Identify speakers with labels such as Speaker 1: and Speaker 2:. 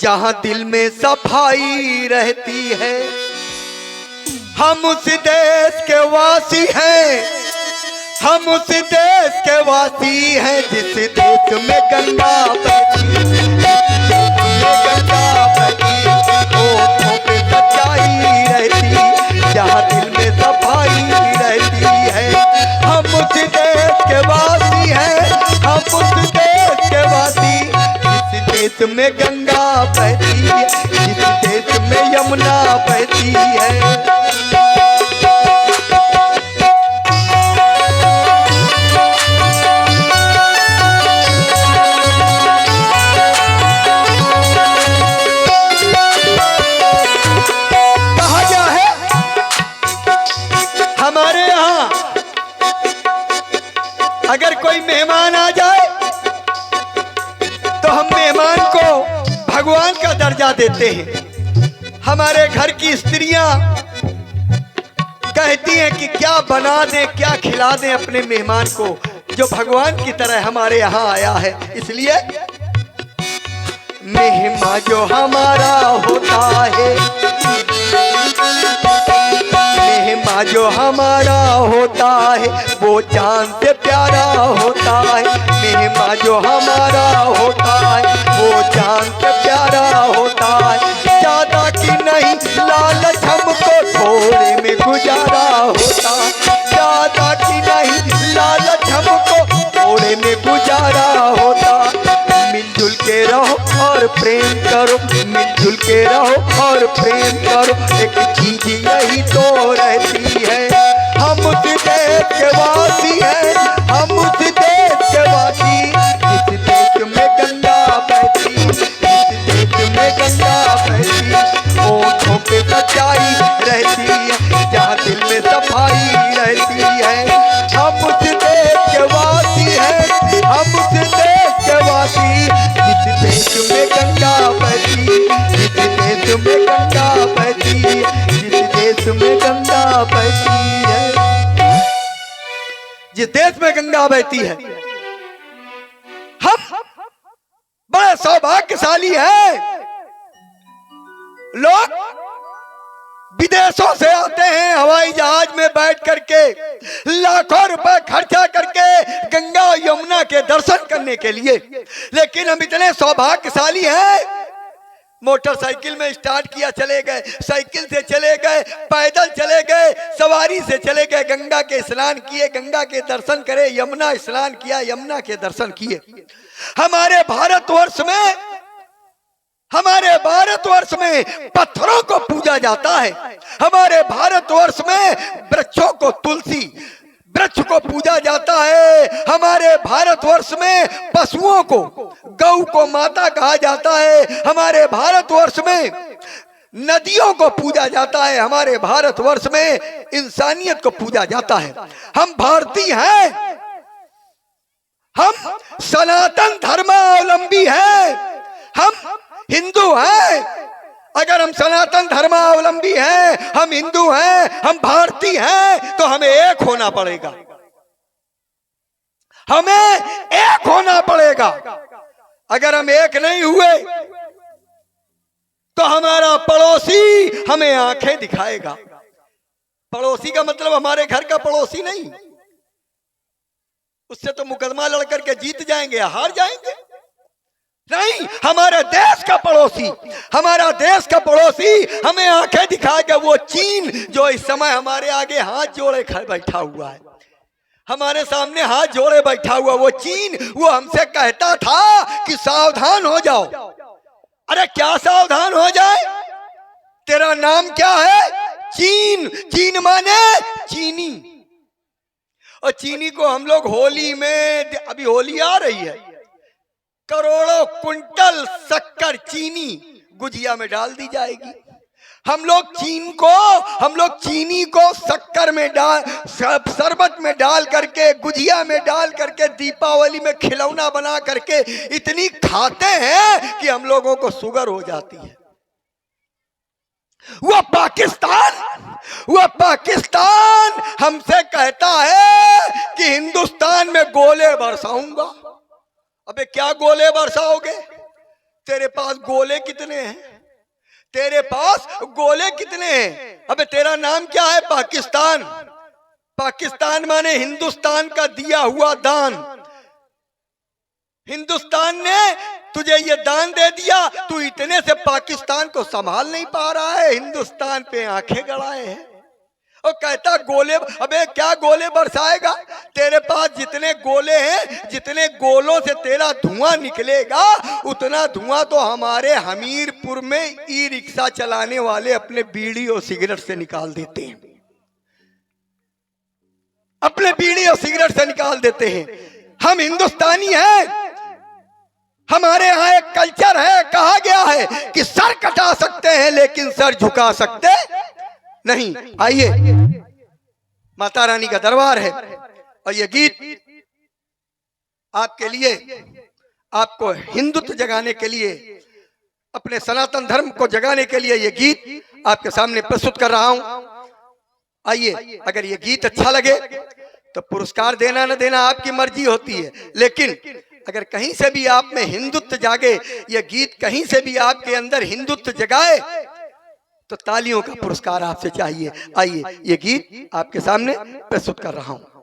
Speaker 1: जहां दिल में सफाई रहती है। हम उस देश के वासी हैं, हम उस देश के वासी हैं जिस देश में गंगा बहती है, गंगा बहती होठों पे सच्चाई रहती, जहां दिल में सफाई रहती है। हम उस देश के वासी हैं, हम उस देश के वासी जिस देश में गंगा बहती है, जिस देश में यमुना बहती है। हमारे यहाँ अगर कोई मेहमान आ जाए तो हम मेहमान को भगवान का दर्जा देते हैं। हमारे घर की स्त्रियां कहती हैं कि क्या बना दें, क्या खिला दें अपने मेहमान को जो भगवान की तरह हमारे यहाँ आया है। इसलिए मेहमान जो हमारा होता है, मेहमान जो हमारा होता है वो जान से प्यारा होता है। मेहमान जो हमारा होता है वो जान से प्यारा होता है। ज्यादा की नहीं लालच हमको थोड़े में गुजारा होता, ज्यादा की नहीं लालच हमको थोड़े में गुजारा होता। मिलजुल के रहो और प्रेम करो, मिलजुल के रहो और प्रेम करो, एक चीज यही तो रहती है। हम उस देश के वासी हैं, हम उस देश के वासी जिस देश में गंगा बहती, जिस देश में गंगा बहती, होठों पे सच्चाई रहती है, जहाँ दिल में सफाई रहती है। हम उस देश के वासी हैं, हम उस देश के वासी जिस देश में गंगा बहती, जिस देश में गंगा बहती, जिस देश में गंगा बहती है, जिस देश में गंगा बहती है। हम बड़े सौभाग्यशाली हैं। लोग विदेशों से आते हैं हवाई जहाज में बैठ करके, लाखों रुपए खर्चा करके गंगा यमुना के दर्शन करने के लिए, लेकिन हम इतने सौभाग्यशाली हैं, मोटरसाइकिल में स्टार्ट किया चले गए, साइकिल से चले गए, पैदल चले गए, सवारी से चले गए, गंगा के स्नान किए, गंगा के दर्शन करे, यमुना स्नान किया, यमुना के दर्शन किए। हमारे भारतवर्ष में, हमारे भारतवर्ष में पत्थरों को पूजा जाता है। हमारे भारतवर्ष में वृक्षों को, तुलसी वृक्ष को पूजा जाता है। हमारे भारतवर्ष में पशुओं को, गौ को माता कहा जाता है। हमारे भारतवर्ष में नदियों को पूजा जाता है। हमारे भारतवर्ष में इंसानियत को पूजा जाता है। हम भारतीय हैं, हम सनातन धर्मावलंबी हैं, हम हिंदू हैं। अगर हम सनातन धर्मावलंबी हैं, हम हिंदू हैं, हम भारतीय हैं, तो हमें एक होना पड़ेगा, हमें एक होना पड़ेगा। अगर हम एक नहीं हुए तो हमारा पड़ोसी हमें आंखें दिखाएगा। पड़ोसी का मतलब हमारे घर का पड़ोसी नहीं, उससे तो मुकदमा लड़ करके जीत जाएंगे, हार जाएंगे नहीं। हमारे देश का पड़ोसी, हमारा देश का पड़ोसी हमें आंखें दिखाएगा। वो चीन जो इस समय हमारे आगे हाथ जोड़े बैठा हुआ है, हमारे सामने हाथ जोड़े बैठा हुआ वो चीन, वो हमसे कहता था कि सावधान हो जाओ। अरे क्या सावधान हो जाए? तेरा नाम क्या है? चीन। चीन माने चीनी। और चीनी को हम लोग होली में, अभी होली आ रही है, करोड़ों कुंटल शक्कर चीनी गुजिया में डाल दी जाएगी। हम लोग चीनी को शक्कर में डाल, शरबत में डाल करके, गुजिया में डाल करके, दीपावली में खिलौना बना करके इतनी खाते हैं कि हम लोगों को शुगर हो जाती है। वो पाकिस्तान हमसे कहता है कि हिंदुस्तान में गोले बरसाऊंगा। अबे क्या गोले बरसाओगे? तेरे पास गोले कितने हैं? तेरे पास गोले कितने हैं? अबे तेरा नाम क्या है? पाकिस्तान। पाकिस्तान माने हिंदुस्तान का दिया हुआ दान। हिंदुस्तान ने तुझे ये दान दे दिया, तू इतने से पाकिस्तान को संभाल नहीं पा रहा है, हिंदुस्तान पे आंखें गड़ाए हैं और कहता गोले। अबे क्या गोले बरसाएगा? तेरे पास जितने गोले हैं, जितने गोलों से तेरा धुआं निकलेगा, उतना धुआं तो हमारे हमीरपुर में ई रिक्शा चलाने वाले अपने बीड़ी और सिगरेट से निकाल देते हैं, अपने बीड़ी और सिगरेट से निकाल देते हैं। हम हिंदुस्तानी हैं, हमारे यहाँ एक कल्चर है, कहा गया है कि सर कटा सकते हैं लेकिन सर झुका सकते नहीं। आइए, माता रानी का दरबार है और ये गीत आपके लिए, आपको हिंदुत्व जगाने के लिए, अपने सनातन धर्म को जगाने के लिए ये गीत आपके सामने प्रस्तुत कर रहा हूं। आइए, अगर ये गीत अच्छा लगे तो पुरस्कार देना न देना आपकी मर्जी होती है, लेकिन अगर कहीं से भी आप में हिंदुत्व जागे, ये गीत कहीं से भी आपके अंदर हिंदुत्व जगाए, तो तालियों का पुरस्कार आपसे चाहिए। आइए, ये गीत आपके सामने प्रस्तुत कर रहा हूं।